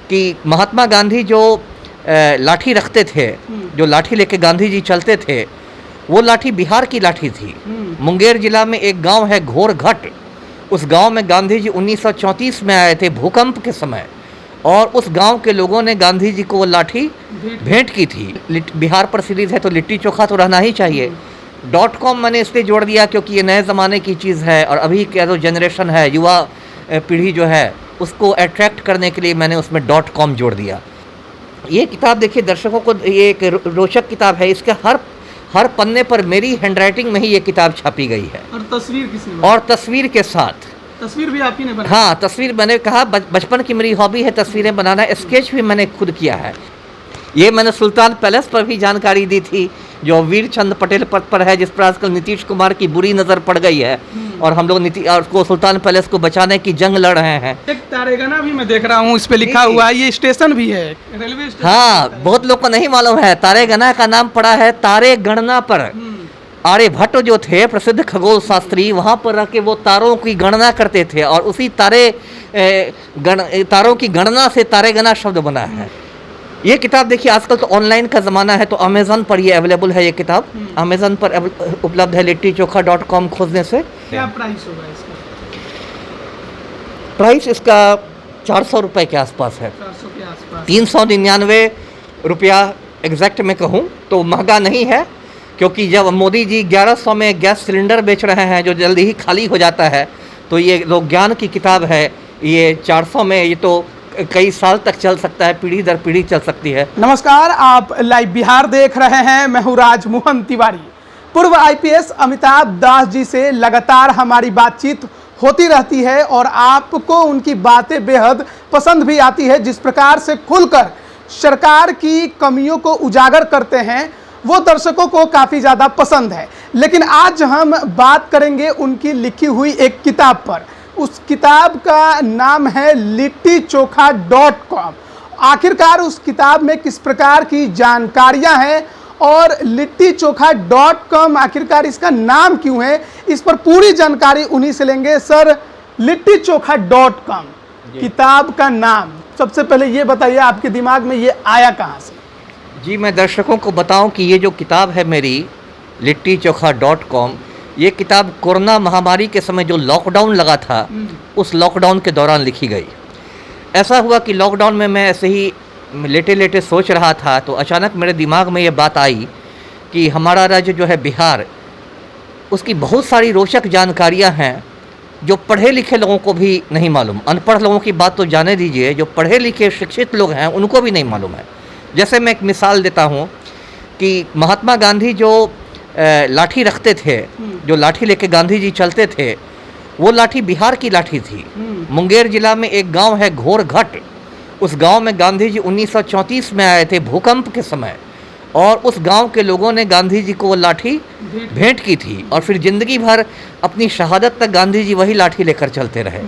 कि महात्मा गांधी जो लाठी रखते थे, जो लाठी लेके गांधी जी चलते थे, वो लाठी बिहार की लाठी थी। मुंगेर जिला में एक गांव है घोरघट, उस गांव में गांधी जी 1934 में आए थे भूकंप के समय, और उस गांव के लोगों ने गांधी जी को वो लाठी भेंट की थी। बिहार पर सीरीज़ है तो लिट्टी चोखा तो रहना ही चाहिए। .com मैंने इसलिए जोड़ दिया क्योंकि ये नए ज़माने की चीज़ है, और अभी का जो जनरेशन है, युवा पीढ़ी जो है, उसको अट्रैक्ट करने के लिए मैंने उसमें .com जोड़ दिया। ये किताब देखिए दर्शकों को, ये एक रोचक किताब है। इसके हर पन्ने पर मेरी हैंडराइटिंग में ही ये किताब छापी गई है। और तस्वीर किसने बनाई? और तस्वीर के साथ। तस्वीर भी आप ही ने बनाई? हाँ, तस्वीर मैंने कहा बचपन की मेरी हॉबी है तस्वीरें बनाना। स्केच भी मैंने खुद किया है। ये मैंने सुल्तान पैलेस पर भी जानकारी दी थी, जो वीर चंद पटेल पद पर है, जिस पर आजकल नीतीश कुमार की बुरी नज़र पड़ गई है, और हम लोग को सुल्तान पैलेस को बचाने की जंग लड़ रहे हैं। एक तारेगना भी मैं देख रहा हूँ, इस पे लिखा हुआ है, ये स्टेशन भी है, रेलवे स्टेशन। हाँ, बहुत लोग को नहीं मालूम है। तारेगना का नाम पड़ा है तारे गणना पर। आर्यभट्ट जो थे प्रसिद्ध खगोल शास्त्री, वहाँ पर रह के वो तारों की गणना करते थे, और उसी तारों की गणना से तारेगना शब्द बना है। ये किताब देखिए आजकल तो ऑनलाइन का ज़माना है, तो अमेज़न पर ये अवेलेबल है। ये किताब अमेज़न पर उपलब्ध है, littichokha.com खोजने से। क्या प्राइस होगा इसका? प्राइस इसका 400 रुपये के आसपास है। 400 के आसपास। 399 रुपया एग्जैक्ट में कहूँ तो महंगा नहीं है, क्योंकि जब मोदी जी 1100 में गैस सिलेंडर बेच रहे हैं, जो जल्दी ही खाली हो जाता है, तो ये लोग ज्ञान की किताब है। ये 400 में, ये तो कई साल तक चल सकता है, पीढ़ी दर पीढ़ी चल सकती है। नमस्कार, आप लाइव बिहार देख रहे हैं। मैं हूँ राजमोहन तिवारी। पूर्व IPS अमिताभ दास जी से लगातार हमारी बातचीत होती रहती है, और आपको उनकी बातें बेहद पसंद भी आती है। जिस प्रकार से खुलकर सरकार की कमियों को उजागर करते हैं, वो दर्शकों को काफ़ी ज़्यादा पसंद है। लेकिन आज हम बात करेंगे उनकी लिखी हुई एक किताब पर। उस किताब का नाम है littichokha.com। आखिरकार उस किताब में किस प्रकार की जानकारियां हैं, और littichokha.com आखिरकार इसका नाम क्यों है, इस पर पूरी जानकारी उन्हीं से लेंगे। सर, littichokha.com किताब का नाम, सबसे पहले ये बताइए आपके दिमाग में ये आया कहाँ से? जी, मैं दर्शकों को बताऊं कि ये जो किताब है मेरी littichokha.com, ये किताब कोरोना महामारी के समय जो लॉकडाउन लगा था, उस लॉकडाउन के दौरान लिखी गई। ऐसा हुआ कि लॉकडाउन में मैं ऐसे ही लेटे लेटे सोच रहा था, तो अचानक मेरे दिमाग में ये बात आई कि हमारा राज्य जो है बिहार, उसकी बहुत सारी रोचक जानकारियां हैं जो पढ़े लिखे लोगों को भी नहीं मालूम। अनपढ़ लोगों की बात तो जाने दीजिए, जो पढ़े लिखे शिक्षित लोग हैं उनको भी नहीं मालूम है। जैसे मैं एक मिसाल देता हूँ कि महात्मा गांधी जो लाठी रखते थे, जो लाठी लेके गांधी जी चलते थे, वो लाठी बिहार की लाठी थी। मुंगेर जिला में एक गांव है घोरघट, उस गांव में गांधी जी 1934 में आए थे भूकंप के समय, और उस गांव के लोगों ने गांधी जी को वो लाठी भेंट की थी, और फिर ज़िंदगी भर अपनी शहादत तक गांधी जी वही लाठी लेकर चलते रहे।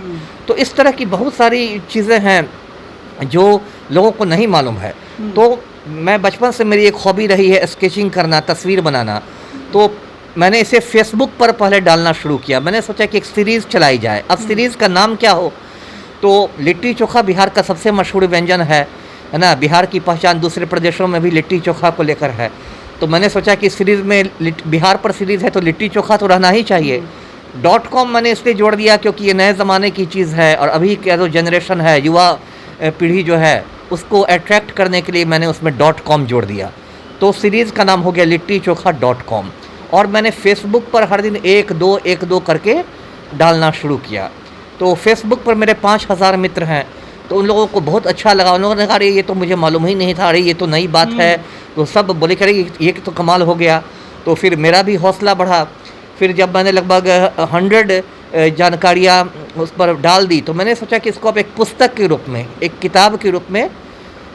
तो इस तरह की बहुत सारी चीज़ें हैं जो लोगों को नहीं मालूम है। तो मैं बचपन से मेरी एक हॉबी रही है स्केचिंग करना, तस्वीर बनाना, तो मैंने इसे फेसबुक पर पहले डालना शुरू किया। मैंने सोचा कि एक सीरीज़ चलाई जाए। अब सीरीज़ का नाम क्या हो, तो लिट्टी चोखा बिहार का सबसे मशहूर व्यंजन है ना। बिहार की पहचान दूसरे प्रदेशों में भी लिट्टी चोखा को लेकर है। तो मैंने सोचा कि सीरीज़ में बिहार पर सीरीज़ है तो लिट्टी चोखा तो रहना ही चाहिए। .com मैंने इसलिए जोड़ दिया क्योंकि ये नए ज़माने की चीज़ है, और अभी का जो जनरेशन है, युवा पीढ़ी जो है, उसको अट्रैक्ट करने के लिए मैंने उसमें .com जोड़ दिया। तो सीरीज़ का नाम हो गया littichokha.com, और मैंने फेसबुक पर हर दिन 1-2 करके डालना शुरू किया। तो फेसबुक पर मेरे 5000 मित्र हैं, तो उन लोगों को बहुत अच्छा लगा। उन लोगों ने कहा अरे ये तो मुझे मालूम ही नहीं था, अरे ये तो नई बात है। तो सब बोले कि अरे ये तो कमाल हो गया। तो फिर मेरा भी हौसला बढ़ा। फिर जब मैंने लगभग 100 जानकारियाँ उस पर डाल दी, तो मैंने सोचा कि इसको अब एक पुस्तक के रूप में, एक किताब के रूप में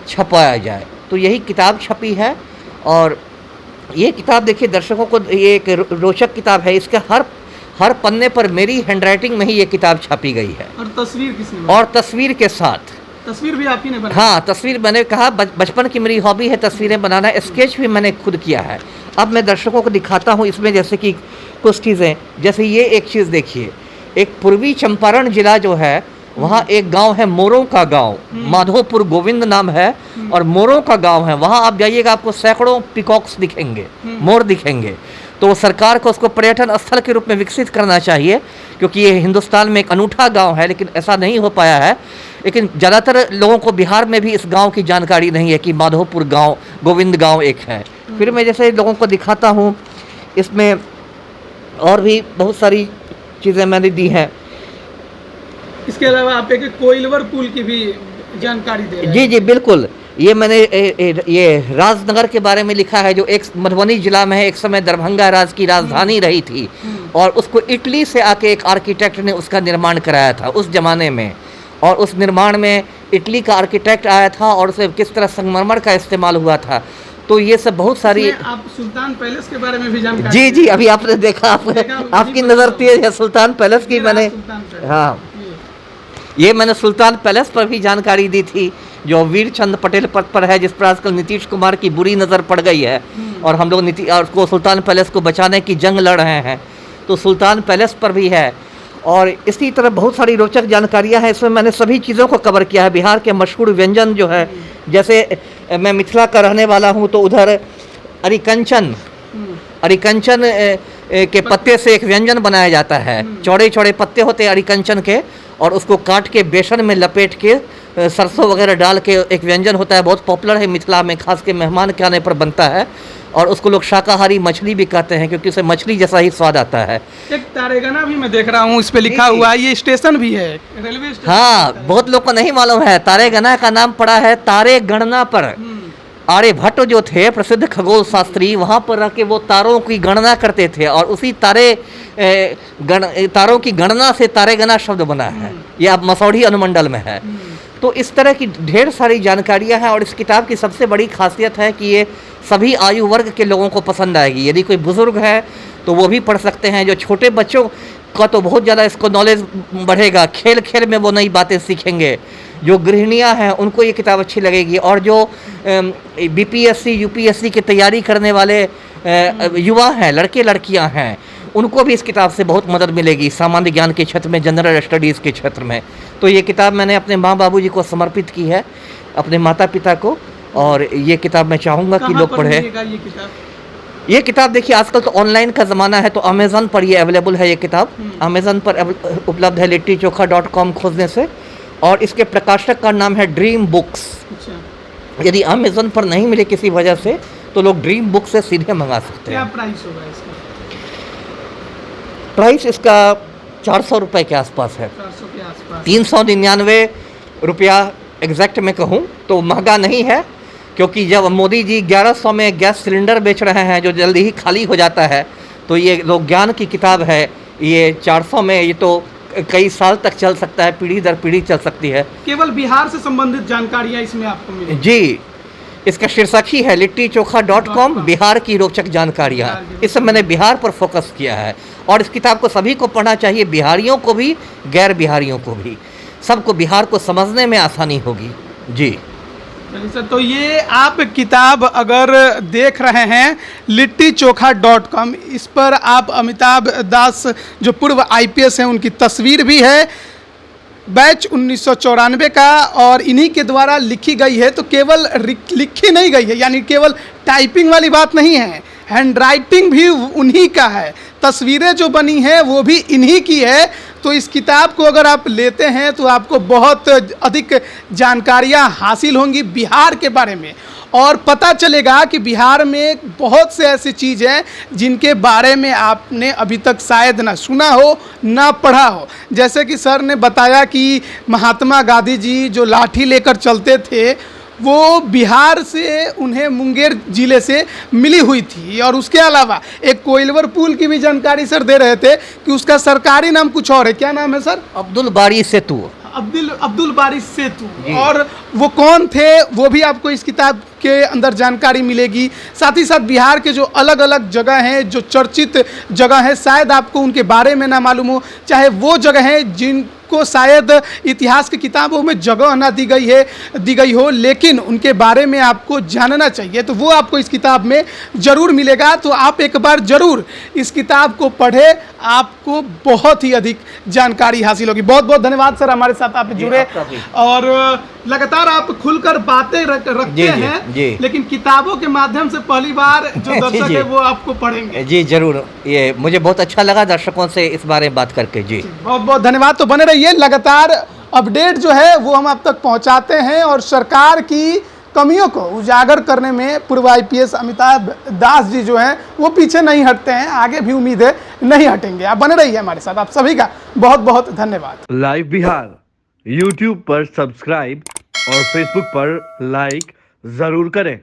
छपाया जाए। तो यही किताब छपी है, और ये किताब देखिए दर्शकों को, ये एक रोचक किताब है। इसके हर पन्ने पर मेरी हैंडराइटिंग में ही ये किताब छपी गई है। और तस्वीर किसने बनाई? और तस्वीर के साथ। तस्वीर भी आप ही ने बनाई? हाँ, तस्वीर मैंने कहा बचपन की मेरी हॉबी है तस्वीरें बनाना। स्केच भी मैंने खुद किया है। अब मैं दर्शकों को दिखाता हूँ इसमें, जैसे कि कुछ चीज़ें, जैसे ये एक चीज़ देखिए, एक पूर्वी चंपारण जिला जो है वहाँ एक गांव है मोरों का गांव, माधोपुर गोविंद नाम है, और मोरों का गांव है। वहाँ आप जाइएगा, आपको सैकड़ों पिकॉक्स दिखेंगे, मोर दिखेंगे। तो सरकार को उसको पर्यटन स्थल के रूप में विकसित करना चाहिए, क्योंकि ये हिंदुस्तान में एक अनूठा गांव है, लेकिन ऐसा नहीं हो पाया है। लेकिन ज़्यादातर लोगों को बिहार में भी इस गांव की जानकारी नहीं है कि माधोपुर गांव, गोविंद गांव एक है। फिर मैं जैसे लोगों को दिखाता हूँ, इसमें और भी बहुत सारी चीज़ें मैंने दी हैं। इसके अलावा आप एक कोइलवर पुल की भी जानकारी दे रहे हैं। जी जी बिल्कुल, ये मैंने ये राजनगर के बारे में लिखा है, जो एक मधुबनी जिला में है। एक समय दरभंगा राज की राजधानी रही थी, और उसको इटली से आके एक आर्किटेक्ट ने उसका निर्माण कराया था उस जमाने में, और उस निर्माण में इटली का आर्किटेक्ट आया था, और उसे किस तरह संगमरमर का इस्तेमाल हुआ था। तो ये सब बहुत सारी। आप सुल्तान पैलेस के बारे में भी जानकारी? जी जी, अभी आपने देखा, आपकी नज़र तेज है सुल्तान पैलेस की। मैंने, हाँ, ये मैंने सुल्तान पैलेस पर भी जानकारी दी थी, जो वीर चंद पटेल पद पर है, जिस पर आजकल नीतीश कुमार की बुरी नज़र पड़ गई है, और हम लोग उसको सुल्तान पैलेस को बचाने की जंग लड़ रहे हैं। तो सुल्तान पैलेस पर भी है, और इसी तरह बहुत सारी रोचक जानकारियां हैं। इसमें मैंने सभी चीज़ों को कवर किया है। बिहार के मशहूर व्यंजन जो है, जैसे मैं मिथिला का रहने वाला हूं, तो उधर अरिकंचन के पत्ते से एक व्यंजन बनाया जाता है। चौड़े चौड़े पत्ते होते हैं अरिकंचन के, और उसको काट के बेसन में लपेट के सरसों वगैरह डाल के एक व्यंजन होता है, बहुत पॉपुलर है मिथिला में, खास के मेहमान के आने पर बनता है। और उसको लोग शाकाहारी मछली भी कहते हैं, क्योंकि उसे मछली जैसा ही स्वाद आता है। एक तारेगना भी मैं देख रहा हूँ, इस पे लिखा हुआ है, ये स्टेशन भी है, रेलवे स्टेशन। हाँ, बहुत लोग को नहीं मालूम है। तारेगना का नाम पड़ा है तारे गणना पर। आर्यभट्ट जो थे प्रसिद्ध खगोल शास्त्री, वहाँ पर रह के वो तारों की गणना करते थे, और उसी तारों की गणना से तारेगना शब्द बना है। ये अब मसौढ़ी अनुमंडल में है। तो इस तरह की ढेर सारी जानकारियां हैं, और इस किताब की सबसे बड़ी खासियत है कि ये सभी आयु वर्ग के लोगों को पसंद आएगी। यदि कोई बुज़ुर्ग है तो वो भी पढ़ सकते हैं। जो छोटे बच्चों का तो बहुत ज़्यादा इसको नॉलेज बढ़ेगा, खेल खेल में वो नई बातें सीखेंगे। जो गृहिणियां हैं उनको ये किताब अच्छी लगेगी, और जो बीपीएससी यूपीएससी की तैयारी करने वाले युवा हैं, लड़के लड़कियां हैं, उनको भी इस किताब से बहुत मदद मिलेगी, सामान्य ज्ञान के क्षेत्र में, जनरल स्टडीज़ के क्षेत्र में। तो ये किताब मैंने अपने माँ बाबूजी को समर्पित की है, अपने माता पिता को, और ये किताब मैं चाहूँगा कि लोग पढ़ें। ये किताब देखिए, आजकल तो ऑनलाइन का ज़माना है, तो अमेज़न पर ये अवेलेबल है। ये किताब अमेज़न पर उपलब्ध है, littichokha.com खोजने से। और इसके प्रकाशक का नाम है ड्रीम बुक्स। यदि अमेज़न पर नहीं मिले किसी वजह से, तो लोग ड्रीम बुक से सीधे मंगा सकते हैं। क्या प्राइस होगा इसका? प्राइस इसका 400 रुपये के आसपास है। 400 के आसपास। 399 रुपया एग्जैक्ट में कहूँ तो महंगा नहीं है, क्योंकि जब मोदी जी 1100 में गैस सिलेंडर बेच रहे हैं, जो जल्दी ही खाली हो जाता है, तो ये लोग ज्ञान की किताब है। ये 400 में, ये तो कई साल तक चल सकता है, पीढ़ी दर पीढ़ी चल सकती है। केवल बिहार से संबंधित जानकारियाँ इसमें आपको मिलेंगी। जी, इसका शीर्षक ही है littichokha.com, बिहार की रोचक जानकारियाँ। इस मैंने बिहार पर फोकस किया है, और इस किताब को सभी को पढ़ना चाहिए, बिहारियों को भी, गैर बिहारियों को भी, सबको बिहार को समझने में आसानी होगी। जी चलिए सर, तो ये आप किताब अगर देख रहे हैं littichokha.com, इस पर आप अमिताभ दास जो पूर्व आईपीएस हैं उनकी तस्वीर भी है, बैच 1994 का, और इन्हीं के द्वारा लिखी गई है। तो केवल लिखी नहीं गई है, यानी केवल टाइपिंग वाली बात नहीं है, हैंड राइटिंग भी उन्हीं का है, तस्वीरें जो बनी हैं वो भी इन्हीं की है। तो इस किताब को अगर आप लेते हैं तो आपको बहुत अधिक जानकारियां हासिल होंगी बिहार के बारे में, और पता चलेगा कि बिहार में बहुत से ऐसी चीज़ हैं जिनके बारे में आपने अभी तक शायद ना सुना हो, ना पढ़ा हो। जैसे कि सर ने बताया कि महात्मा गांधी जी जो लाठी लेकर चलते थे, वो बिहार से उन्हें मुंगेर जिले से मिली हुई थी। और उसके अलावा एक कोइलवर पुल की भी जानकारी सर दे रहे थे कि उसका सरकारी नाम कुछ और है। क्या नाम है सर? अब्दुल बारी सेतु। अब्दुल बारी सेतु। और वो कौन थे वो भी आपको इस किताब के अंदर जानकारी मिलेगी। साथ ही साथ बिहार के जो अलग अलग जगह हैं, जो चर्चित जगह हैं, शायद आपको उनके बारे में ना मालूम हो, चाहे वो जगह हैं जिनको शायद इतिहास की किताबों में जगह ना दी गई हो, लेकिन उनके बारे में आपको जानना चाहिए, तो वो आपको इस किताब में ज़रूर मिलेगा। तो आप एक बार ज़रूर इस किताब को पढ़ें, आपको बहुत ही अधिक जानकारी हासिल होगी। बहुत बहुत धन्यवाद सर, हमारे साथ आप जुड़े आपका भी। और लगातार आप खुलकर बातें रखते जी, हैं जी। लेकिन किताबों के माध्यम से पहली बार जो जी, दर्शक जी। है वो आपको पढ़ेंगे। जी जरूर, ये मुझे बहुत अच्छा लगा दर्शकों से इस बारे में बात करके। जी बहुत बहुत धन्यवाद। तो बने रहिए, लगातार अपडेट जो है वो हम आप तक पहुंचाते हैं और सरकार की कमियों को उजागर करने में पूर्व आईपीएस अमिताभ दास जी जो हैं वो पीछे नहीं हटते हैं, आगे भी उम्मीद है नहीं हटेंगे। आप बने रहिए हमारे साथ। आप सभी का बहुत बहुत धन्यवाद। लाइव बिहार यूट्यूब पर सब्सक्राइब और फेसबुक पर लाइक जरूर करें।